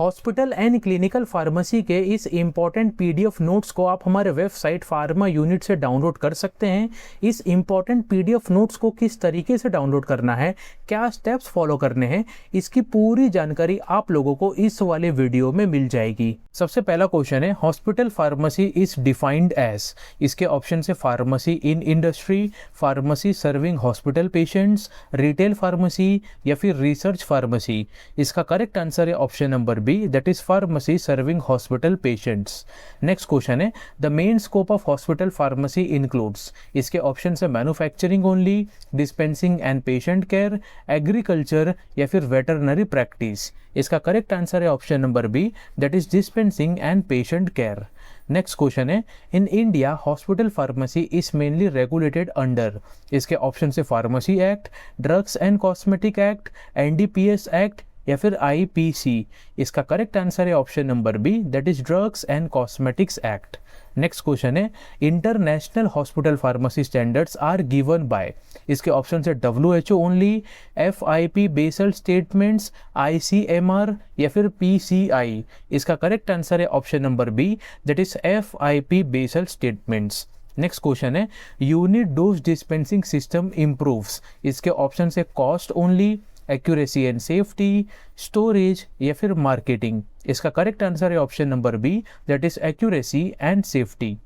Hospital and clinical pharmacy के इस important PDF notes को आप हमारे वेबसाइट फार्मा यूनिट से डाउनलोड कर सकते हैं। इस इम्पॉर्टेंट पीडीएफ नोट्स को किस तरीके से डाउनलोड करना है, क्या स्टेप्स फॉलो करने हैं, इसकी पूरी जानकारी आप लोगों को इस वाले वीडियो में मिल जाएगी। सबसे पहला क्वेश्चन है, hospital pharmacy is defined as. इसके ऑप्शन है pharmacy in industry, pharmacy serving hospital patients, retail pharmacy या फिर रिसर्च फार्मेसी। इसका करेक्ट आंसर है option number B, that is pharmacy serving hospital patients. Next question है, the main scope of hospital pharmacy includes. इसके option है manufacturing only, dispensing and patient care, agriculture या फिर veterinary practice. इसका correct answer है option number B, that is dispensing and patient care. Next question है, in India hospital pharmacy is mainly regulated under. इसके option है pharmacy act, drugs and cosmetic act, NDPS act या फिर IPC. इसका correct answer है option number B, that is drugs and cosmetics act. Next question है, international hospital pharmacy standards are given by. इसके option है WHO only, FIP Basel statements, ICMR या फिर PCI। इसका करेक्ट आंसर है option number B, that is FIP Basel statements. Next question है, unit dose dispensing system improves. इसके option है cost only, accuracy and safety, storage या फिर marketing. इसका करेक्ट आंसर है option number B, that is accuracy and safety.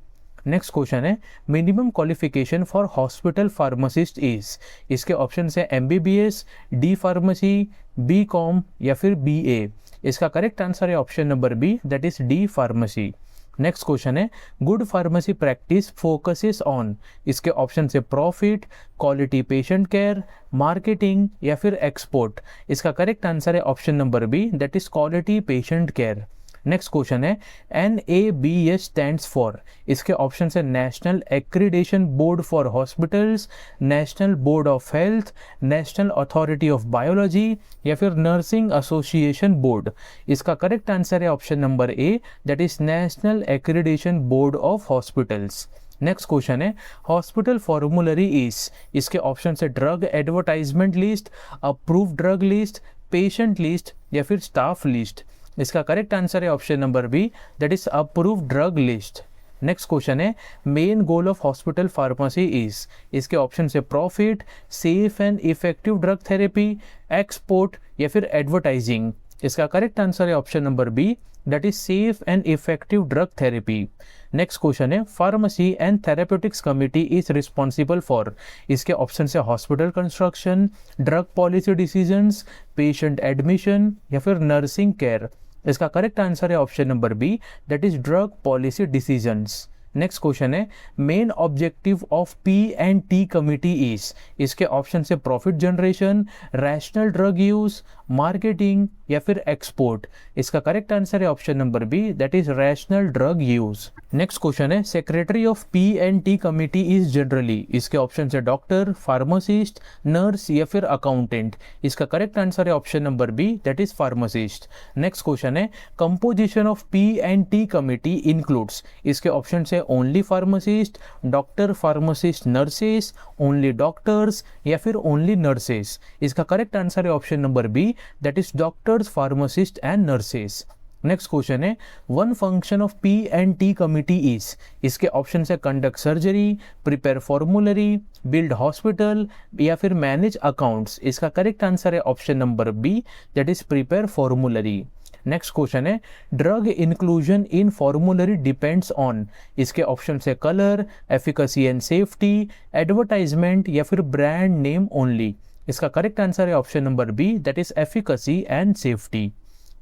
Next question है, minimum qualification for hospital pharmacist is. इसके option है MBBS, D pharmacy, BCom या फिर BA। इसका करेक्ट आंसर है option number B, that is D pharmacy. Next question है, good pharmacy practice focuses on. इसके option से profit, quality patient care, marketing या फिर एक्सपोर्ट। इसका करेक्ट आंसर है option number B, that is quality patient care. Next question है, NABS stands for. इसके option है national accreditation board for hospitals, national board of health, national authority of biology या फिर nursing association board. इसका correct answer है option number A, that is national accreditation board of hospitals. Next question है, hospital formulary is. इसके option है drug advertisement list, approved drug list, patient list या फिर staff list. इसका correct answer है option number B, that is approved drug list. Next question है, main goal of hospital pharmacy is. इसके option है profit, safe and effective drug therapy, export या फिर advertising. इसका करेक्ट आंसर है option number B, that is safe and effective drug therapy. Next question है, pharmacy and therapeutics committee is responsible for. इसके option है hospital construction, drug policy decisions, patient admission या फिर nursing care. इसका correct answer है option number B, that is drug policy decisions. Next question है, main objective of P&T committee is. इसके option से profit generation, rational drug use, marketing या फिर export. इसका करेक्ट आंसर है option number B, that is rational drug use. Next question है, secretary of P&T committee is generally. इसके option है doctor, pharmacist, nurse या फिर अकाउंटेंट। इसका करेक्ट आंसर है option number B, that is pharmacist. Next question है, composition of P&T committee includes. इसके option है only pharmacist, doctor, pharmacist, nurses, only doctors या फिर ओनली नर्सेस। इसका करेक्ट आंसर है option number B, that is doctors, pharmacist and nurses. Next question है, one function of P&T committee is. इसके option है conduct surgery, prepare formulary, build hospital या फिर manage accounts. इसका करेक्ट आंसर है option number B, that is prepare formulary. Next question है, drug inclusion in formulary depends on. इसके option है colour, efficacy and safety, advertisement या फिर brand name only. इसका करेक्ट आंसर है option number B, that is efficacy and safety.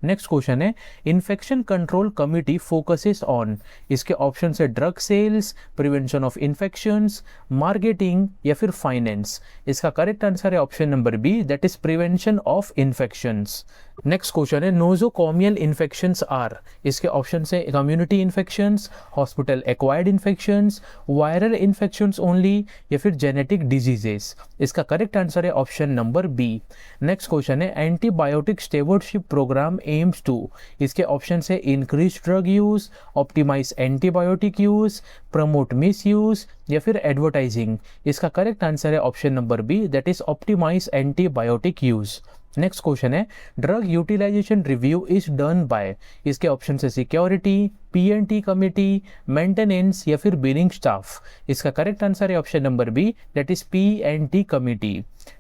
Next question है, infection control committee focuses on. इसके option है drug sales, prevention of infections, marketing या फिर finance. इसका करेक्ट आंसर है option number B, that is prevention of infections. Next question है, nosocomial infections are. इसके option है community infections, hospital acquired infections, viral infections only या फिर genetic diseases. इसका करेक्ट आंसर है option number B. Next question है, antibiotic stewardship programme aims to. इसके option है increase drug use, optimise antibiotic use, promote misuse या फिर advertising. इसका करेक्ट आंसर है option number B, that is optimise antibiotic use. Next question है drug utilisation review is done by, इसके option है security, PNT committee, maintenance या फिर billing staff. इसका करेक्ट आंसर है option number B, that is PNT committee.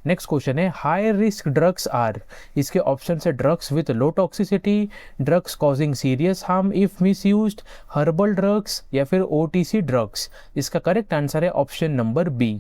Next question है high risk drugs are, इसके option है drugs with low toxicity, drugs causing serious harm if misused, herbal drugs या फिर OTC drugs. इसका correct answer है option number B.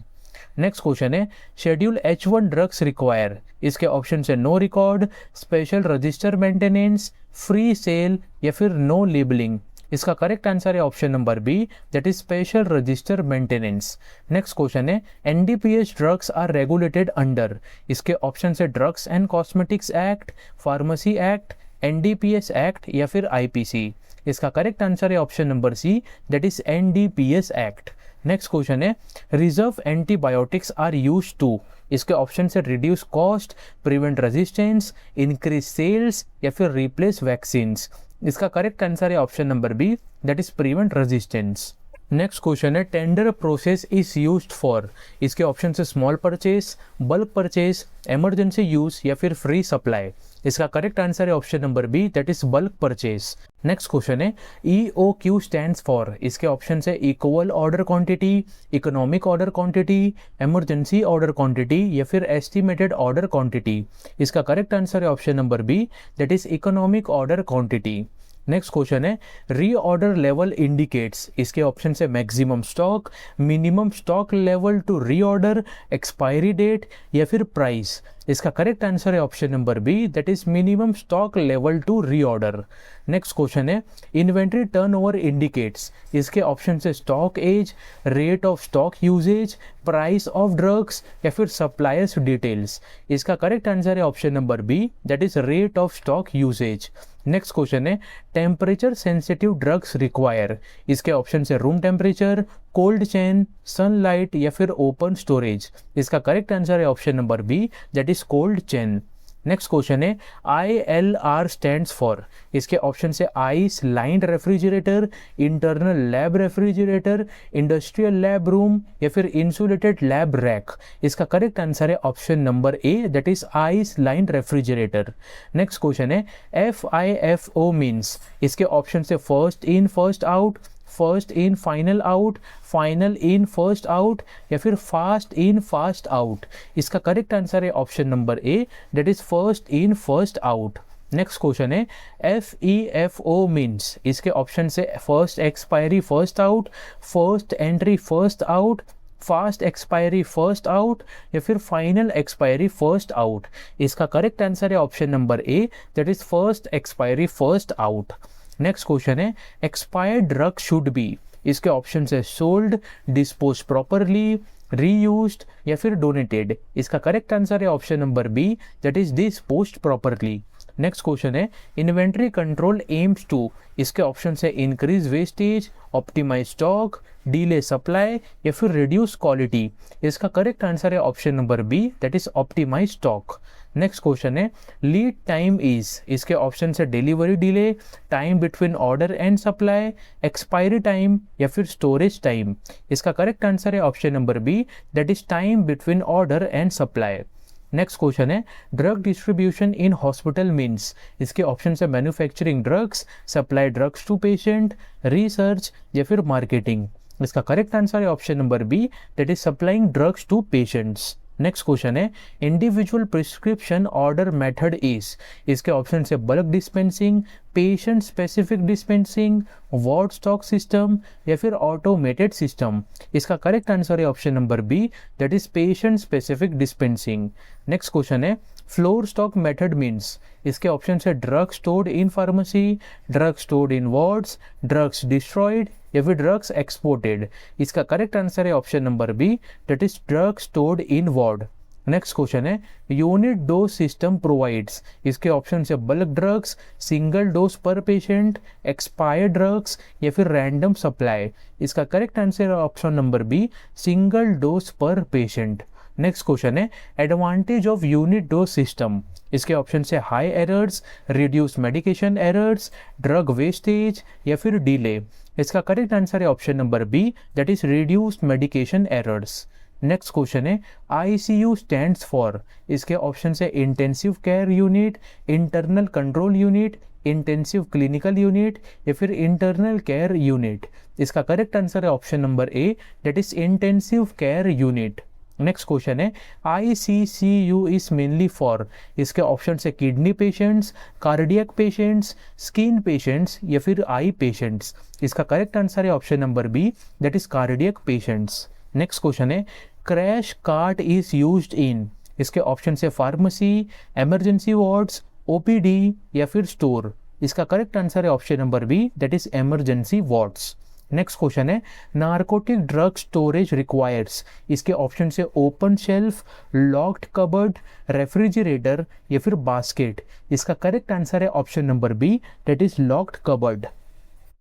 Next question है schedule H1 drugs require, इसके option है no record, special register maintenance, free sale या फिर no labelling. इसका करेक्ट आंसर है option number B, that is special register maintenance. Next question है NDPS drugs are regulated under, इसके option है drugs and cosmetics act, pharmacy act, NDPS act या फिर IPC. इसका करेक्ट आंसर है option number C, that is NDPS act. Next question है reserve antibiotics are used to, इसके option से reduce cost, prevent resistance, increase sales या फिर replace vaccines. इसका करेक्ट आंसर है option number B, that is prevent resistance. Next question है tender process is used for, इसके option है small purchase, bulk purchase, emergency use या फिर free supply. इसका करेक्ट आंसर है option number B, that is bulk purchase. Next question है EOQ stands for, इसके option है equal order quantity, economic order quantity, emergency order quantity या फिर estimated order quantity. इसका करेक्ट आंसर है option number B, that is economic order quantity. Next question है reorder level indicates, इसके option है maximum stock, minimum stock level to reorder, expiry date या फिर price. इसका करेक्ट आंसर है option number B, that is minimum stock level to reorder. Next question है inventory turnover indicates, इसके option है stock age, rate of stock usage, price of drugs या फिर suppliers details. इसका करेक्ट आंसर है option number B, that is rate of stock usage. Next question है temperature sensitive drugs require, इसके option है room temperature, cold chain, sunlight या फिर open storage. इसका करेक्ट आंसर है option number B, that is cold chain. Next question है ILR stands for, इसके option है ice lined refrigerator, internal lab refrigerator, industrial lab room या फिर insulated lab rack. इसका करेक्ट आंसर है option number A, that is ice lined refrigerator. Next question है FIFO means, इसके option है first in first out, first in final out, final in first out या फिर fast in fast out. इसका correct answer है option number A, that is first in first out. Next question है FEFO means, इसके option से first expiry first out, first entry first out, fast expiry first out या फिर final expiry first out. इसका correct answer है option number A, that is first expiry first out. Next question है expired drug should be, इसके option है sold, dispose properly, reused या फिर donated. इसका करेक्ट आंसर है option number B, that is disposed properly. Next question है inventory control AIIMS to, इसके option है increase wastage, optimise stock, delay supply या फिर रिड्यूस क्वालिटी। इसका करेक्ट आंसर है option number B, that is optimise stock. Next question है lead time is, इसके option है delivery delay, time between order and supply, expiry time या फिर storage time. इसका करेक्ट आंसर है option number B, that is time between order and supply. Next question है drug distribution in hospital means, इसके option है manufacturing drugs, supply drugs to patient, research या फिर marketing. इसका करेक्ट आंसर है option number B, that is supplying drugs to patients. Next question है individual prescription order method is, इसके option है bulk dispensing, patient specific dispensing, ward stock system या फिर automated system. इसका करेक्ट आंसर है option number B, that is patient specific dispensing. Next question है floor stock method means, इसके option है drug stored in pharmacy, drug stored in wards, drugs destroyed या फिर drugs exported. इसका correct answer है option number B, that is drug stored in ward. Next question है unit dose system provides, इसके option है bulk drugs, single dose per patient, expired drugs या फिर random supply. इसका करेक्ट आंसर है option number B, single dose per patient. Next question है advantage of unit dose system, इसके option है high errors, reduce medication errors, drug wastage या फिर delay. इसका करेक्ट आंसर है option number B, that is reduced medication errors. Next question है ICU stands for, इसके option है intensive care unit, internal control unit, intensive clinical unit या फिर internal care unit. इसका करेक्ट आंसर है option number A, that is intensive care unit. Next question है ICCU is mainly for, इसके option है kidney patients, cardiac patients, skin patients या फिर eye patients. इसका करेक्ट आंसर है option number B, that is cardiac patients. Next question है crash cart is used in, इसके option है फार्मेसी, इमरजेंसी वार्ड्स, OPD या फिर स्टोर। इसका करेक्ट आंसर है option number B, that is emergency wards. Next question है narcotic drug storage requires, इसके option है open shelf, locked cupboard, refrigerator या फिर बास्केट। इसका करेक्ट आंसर है option number B, that is locked cupboard.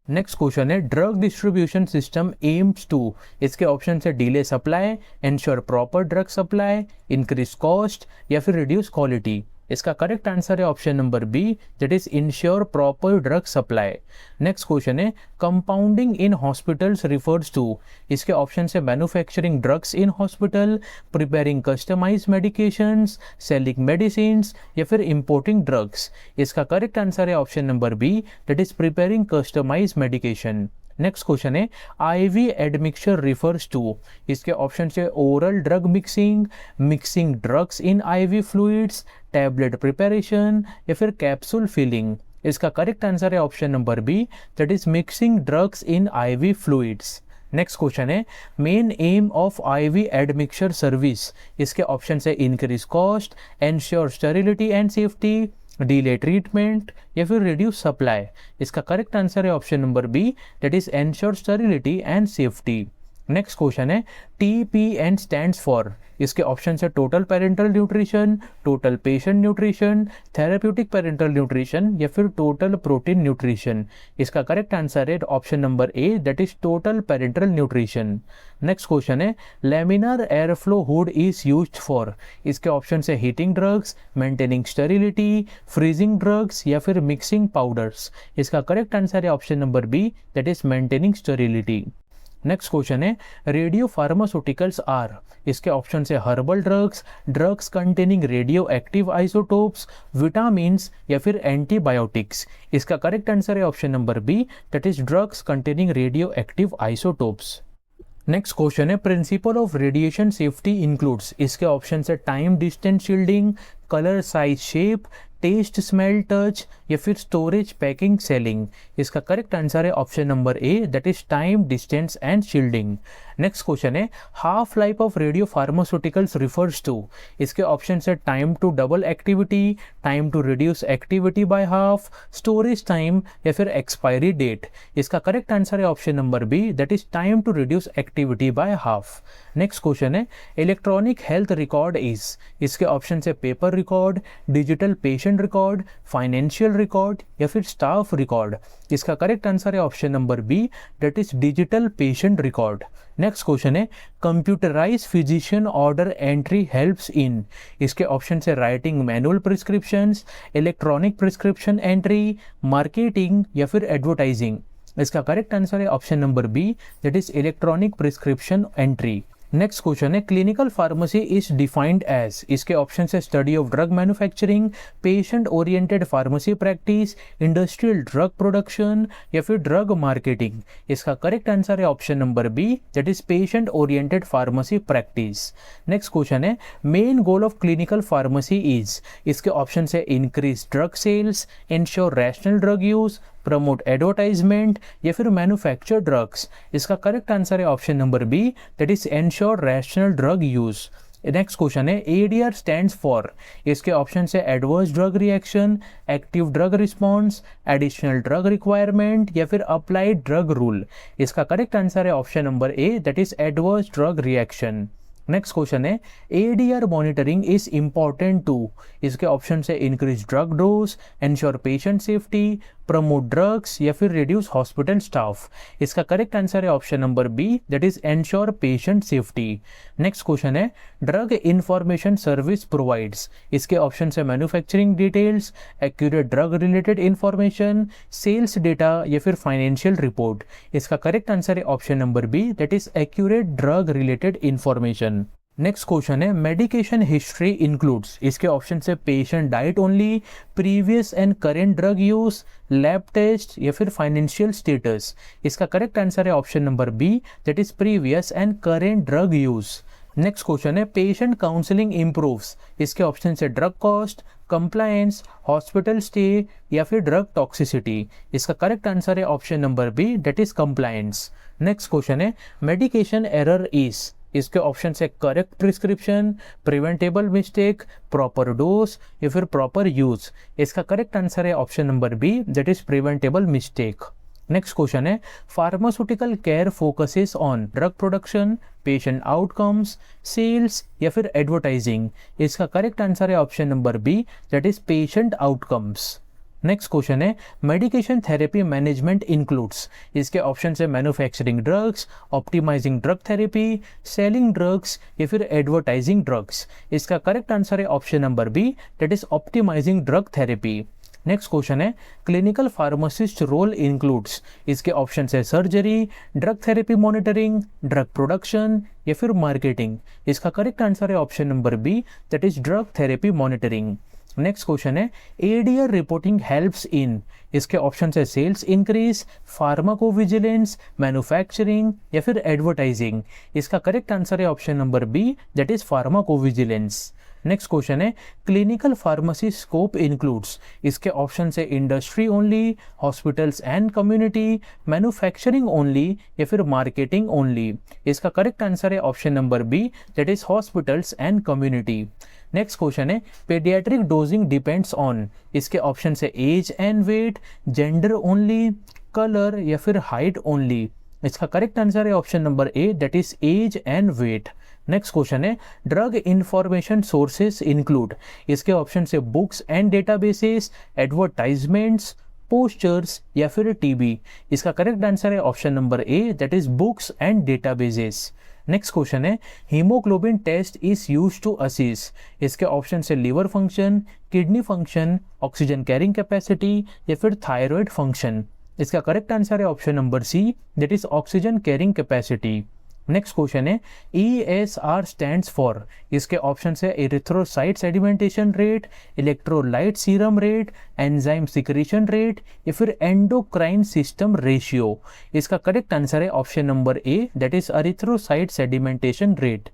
Next question है drug distribution system aims to, इसके option है delay supply, ensure proper drug supply, increase cost या फिर reduce quality. इसका करेक्ट आंसर है option number B, that is ensure proper drug supply. Next question है compounding in hospitals refers to, इसके option है manufacturing drugs in hospital, preparing customised medications, selling medicines या फिर importing drugs. इसका correct answer है option number B, that is preparing customised medication. Next question है IV admixture refers to, इसके option है oral drug mixing, mixing drugs in IV fluids, tablet preparation या फिर capsule filling. इसका correct answer है option number B, that is mixing drugs in IV fluids. Next question है main aim of IV admixture service, इसके option है increase cost, ensure sterility and safety, delay treatment या फिर reduce supply. इसका correct answer है option number B, that is ensure sterility and safety. Next question है TPN stands for, इसके option है total parenteral nutrition, total patient nutrition, therapeutic parenteral nutrition या फिर total protein nutrition. इसका correct answer है option number A, that is total parenteral nutrition. Next question है laminar air flow hood is used for, इसके option है heating drugs, maintaining sterility, freezing drugs या फिर mixing powders. इसका correct answer है option number B, that is maintaining sterility. Next question है radiopharmaceuticals are, इसके option है herbal drugs, drugs containing radioactive isotopes, vitamins या फिर antibiotics. इसका करेक्ट आंसर है option number B, that is drugs containing radioactive isotopes. Next question है principle of radiation safety includes, इसके option है time distance shielding, colour size shape, taste smell touch या फिर storage packing selling. इसका correct answer है option number A, that is time distance and shielding. Next question है half life of radiopharmaceuticals refers to, इसके option है time to double activity, time to reduce activity by half, storage time या फिर expiry date. इसका correct answer है option number B, that is time to reduce activity by half. Next question है electronic health record is, इसके option है paper record, digital patient record, financial record या फिर staff record. इसका correct answer है option number B, that is digital patient record. Next question है computerized physician order entry helps in, इसके option है writing manual prescriptions, electronic prescription entry, marketing या फिर advertising. इसका करेक्ट आंसर है option number B, that is electronic prescription entry. Next question है clinical pharmacy is defined as, इसके option है study of drug manufacturing, patient oriented pharmacy practice, industrial drug production या फिर drug marketing. इसका correct answer है option number B, that is patient oriented pharmacy practice. Next question है main goal of clinical pharmacy is, इसके option है increase drug sales, ensure rational drug use, promote advertisement या फिर manufacture drugs. इसका correct answer है option number B, that is ensure rational drug use. Next question है ADR stands for, इसके option है adverse drug reaction, active drug response, additional drug requirement या फिर applied drug rule. इसका correct answer है option number A, that is adverse drug reaction. Next question है ADR monitoring is important to, इसके option है increase drug dose, ensure patient safety, promote drugs या फिर reduce hospital staff. इसका correct answer है option number B, that is ensure patient safety. Next question है drug information service provides. इसके option है manufacturing details, accurate drug related information, sales data या फिर financial report. इसका करेक्ट आंसर है option number B, that is accurate drug related information. Next question है medication history includes. इसके option से patient diet only, previous and current drug use, lab test या फिर financial status. इसका correct answer है option number B, that is previous and current drug use. Next question है patient counselling improves. इसके option से drug cost, compliance, hospital stay या फिर drug toxicity. इसका करेक्ट आंसर है option number B, that is compliance. Next question है medication error is. इसके option है correct prescription, preventable mistake, proper dose या फिर प्रॉपर यूज। इसका करेक्ट आंसर है option number B, that is preventable mistake. Next question है pharmaceutical care focuses on drug production, patient outcomes, sales या फिर advertising. इसका करेक्ट आंसर है option number B, that is patient outcomes. Next question है medication therapy management includes. इसके option है manufacturing drugs, optimizing drug therapy, selling drugs या फिर advertising drugs. इसका करेक्ट आंसर है option number B, that is optimising drug therapy. Next question है clinical pharmacist role includes. इसके option है surgery, drug therapy monitoring, drug production या फिर marketing. इसका करेक्ट आंसर है option number B, that is drug therapy monitoring. Next question है ADR reporting helps in. इसके option है सेल्स इंक्रीज, फार्माकोविजिलेंस, मैन्युफैक्चरिंग या फिर एडवर्टाइजिंग। इसका करेक्ट आंसर है option number B, that is pharmacovigilance. Next question है clinical pharmacy scope includes. इसके option है industry only, hospitals and community, manufacturing only या फिर मार्केटिंग ओनली। इसका करेक्ट आंसर है option number B, that is hospitals and community. Next question है paediatric dosing depends on. इसके option है age and weight, gender only, colour या फिर height only. इसका करेक्ट आंसर है option number A, that is age and weight. Next question है drug information sources include. इसके option है books and databases, advertisements, posters या फिर टीवी। इसका करेक्ट आंसर है option number A, that is books and databases. Next question है haemoglobin test is use to assess. इसके option है liver function, kidney function, oxygen carrying capacity या फिर thyroid function. इसका करेक्ट आंसर है option number C, that is oxygen carrying capacity. Next question है ESR stands for. इसके option है erythrocyte sedimentation rate, electrolyte serum rate, enzyme secretion rate या फिर endocrine system ratio. इसका करेक्ट आंसर है option number A, that is erythrocyte sedimentation rate.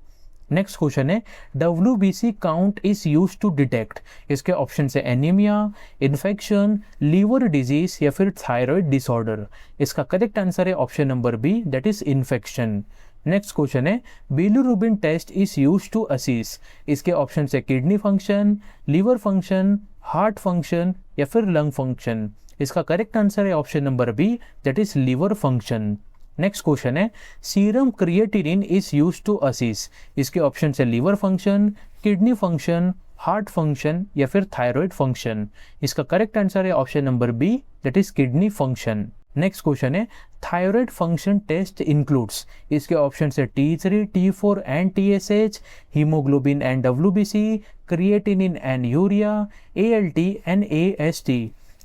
Next question है WBC count is use to detect. इसके option है anaemia, infection, liver disease या फिर thyroid disorder. इसका करेक्ट आंसर है option number B, that is infection. Next question है bilirubin test is use to assess. इसके option है kidney function, liver function, heart function या फिर लंग फंक्शन। इसका करेक्ट आंसर है option number B, that is liver function. Next question है serum creatinine is use to assess. इसके option है liver function, kidney function, heart function या फिर thyroid function. इसका करेक्ट आंसर है option number B, that is kidney function. Next question है thyroid function test includes. इसके option है T3, T4 and TSH, haemoglobin and WBC, creatinine and urea, ALT and AST।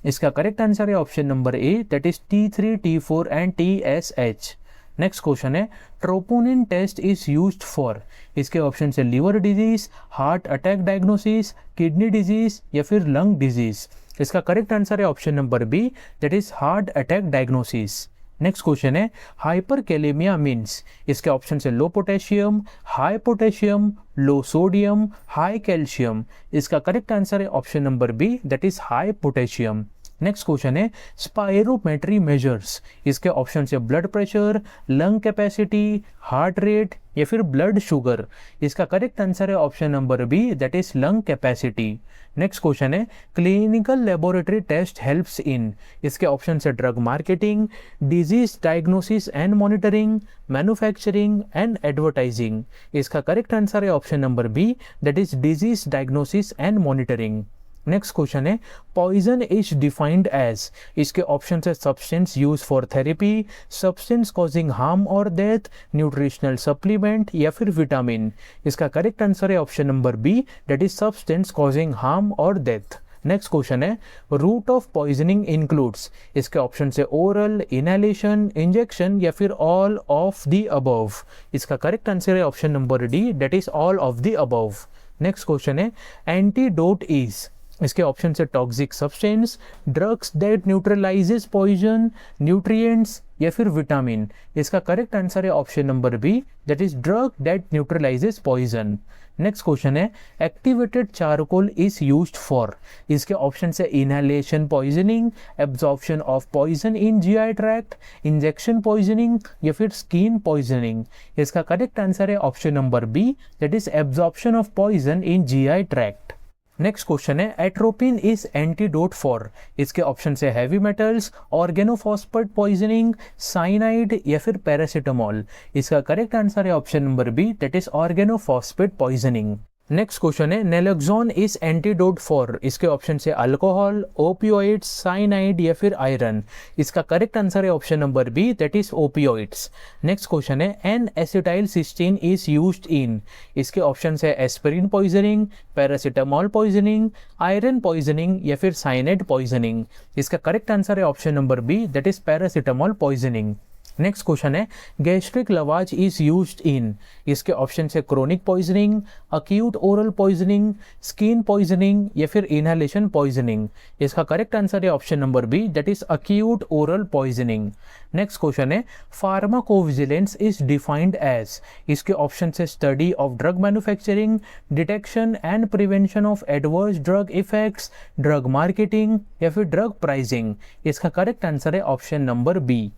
इसका correct answer है option number A, that is T3, T4 and TSH। Next question है troponin test is used for. इसके option है liver disease, heart attack diagnosis, kidney disease या फिर lung disease. इसका correct answer है option number B, that is heart attack diagnosis. Next question है hyperkalaemia means. इसके option है low potassium, high potassium, low sodium, high calcium. इसका correct answer है option number B, that is high potassium. Next question है spirometry measures. इसके option है blood pressure, lung capacity, heart rate या फिर blood sugar. इसका correct answer है option number B, that is lung capacity. Next question है clinical laboratory test helps in. इसके option है drug marketing, disease diagnosis and monitoring, manufacturing and advertising. इसका correct answer है option number B, that is disease diagnosis and monitoring. Next question है poison is defined as, इसके option है substance use for therapy, substance causing harm और death, nutritional supplement या फिर vitamin. इसका correct answer है option number B, that is substance causing harm और death. Next question है रूट ऑफ पॉइजनिंग इंक्लूड्स, इसके ऑप्शन से ओरल, इनहेलेशन, इंजेक्शन या फिर ऑल ऑफ द अबव। इसका करेक्ट आंसर है option number D, that is all of the above. Next question है antidote is, इसके ऑप्शन से toxic substance, drugs that neutralizes poison, nutrients या फिर विटामिन। इसका करेक्ट आंसर है option number B, that is drug that neutralizes poison. Next question है activated charcoal is used for, इसके option से inhalation poisoning, absorption of poison in GI tract, injection poisoning या फिर skin poisoning. इसका correct answer है option number B, that is absorption of poison in GI tract. Next question है atropine is antidote for, इसके option से heavy metals, organophosphate poisoning, cyanide या फिर paracetamol. इसका करेक्ट आंसर है option number B, that is organophosphate poisoning. Next question है naloxone is antidote for, इसके option से अल्कोहल, ओपियोइड्स, साइनाइड या फिर आयरन। इसका करेक्ट आंसर है option number B, that is opioids. Next question है N acetylcysteine is used in, इसके option है aspirin poisoning, paracetamol poisoning, iron poisoning या फिर साइनाइड पॉइजनिंग। इसका करेक्ट आंसर है option number B, that is paracetamol poisoning. Next question है gastric lavage is used in, इसके option है chronic poisoning, acute oral poisoning, skin poisoning या फिर inhalation poisoning. इसका करेक्ट आंसर है option number B, that is acute oral poisoning. Next question है pharmacovigilance is defined as, इसके option है study of drug manufacturing, detection and prevention of adverse drug effects, drug marketing या फिर drug pricing. इसका correct answer है option number B.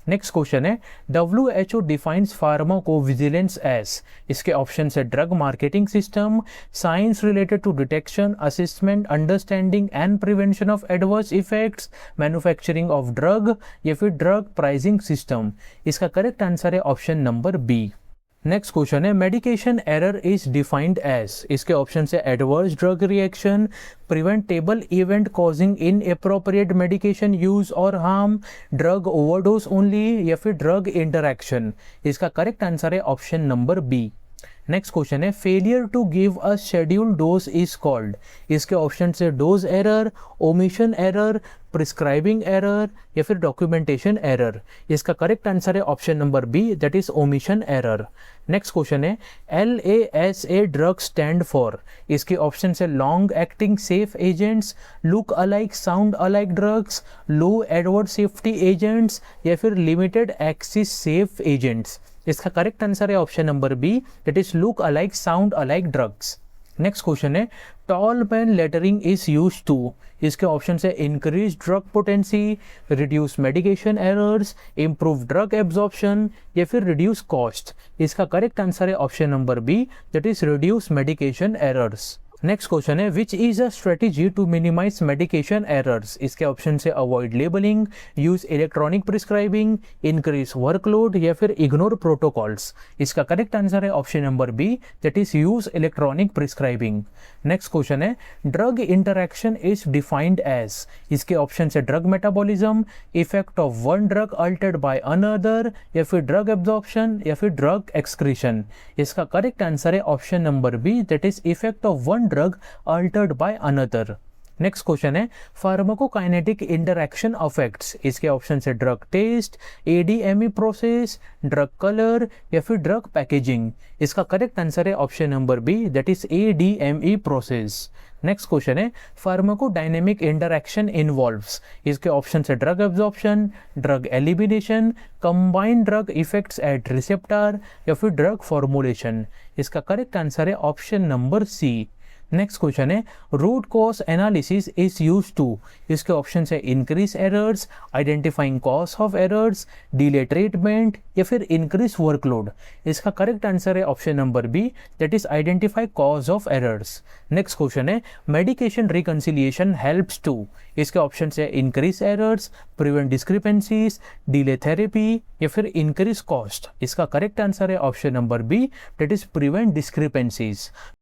Next question है WHO defines pharmacovigilance as, इसके option है drug marketing system, science related to detection, assessment, understanding and prevention of adverse effects, manufacturing of drug या फिर drug pricing system. इसका correct answer है option number B. Next question है medication error is defined as, इसके option है adverse drug reaction, preventable event causing inappropriate medication use और harm, drug overdose only या फिर ड्रग इंटरैक्शन। इसका correct answer है option number B. Next question है failure to give a schedule dose is called, इसके option से dose error, omission error, prescribing error या फिर डॉक्यूमेंटेशन एरर। इसका करेक्ट आंसर है option number B, that is omission error. Next question है LASA drug stand for, इसके option है long acting safe agents, look alike sound alike drugs, low adverse safety agents या फिर limited access safe agents. इसका correct answer है option number B, that is look alike sound alike drugs. Next question है tall man lettering is use to, इसके option है increase drug potency, reduce medication errors, improve drug absorption या फिर reduce cost. इसका correct answer है option number B, that is reduce medication errors. Next question है which is a strategy to minimize medication errors, इसके option से avoid labelling, use electronic prescribing, increase workload या फिर ignore protocols. इसका correct answer है option number B, that is use electronic prescribing. Next question है drug interaction is defined as, इसके option से drug metabolism, effect of one drug altered by another या फिर drug absorption या फिर drug excretion. इसका correct answer है option number B, that is effect of one drug altered by another. Next question है pharmacokinetic interaction affects, इसके option है drug taste, ADME process, drug colour या फिर ड्रग पैकेजिंग। इसका करेक्ट आंसर है option number B, that is ADME process. Next question है pharmacodynamic interaction involves, इसके option है drug absorption, drug elimination, combined drug effects at receptor या फिर drug formulation. इसका करेक्ट आंसर है option number C. Next question है root cause analysis is use to, इसके option है increase errors, identifying cause of errors, delay treatment या फिर increase workload. इसका करेक्ट आंसर है option number B, that is identify cause of errors. Next question है medication reconciliation helps to, इसके option है increase errors, prevent discrepancies, delay therapy या फिर increase cost. इसका करेक्ट आंसर है option number B, that is prevent discrepancies.